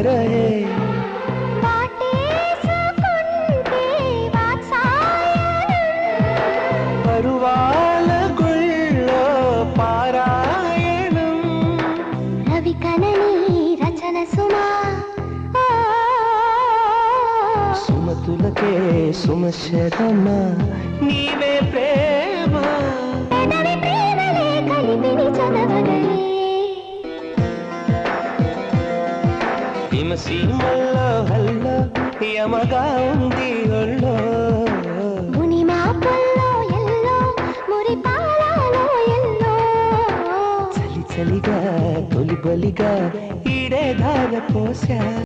रहे పరువాల గుళ్ళో పారాయణం రవి కనని రచన సుమా సుమతులకే సుమశరమ నీవే ప్రేమ ప్రేమలే కలిపిని చదవగలే హిమసీమల్లో హల్లో యమగా ఉంది ఒళ్ళో మునిమాపల్లో ఎల్లో మురిపాలలో ఎల్లో చలి చలిగా తొలి బలిగా ఈడే ధార పోసా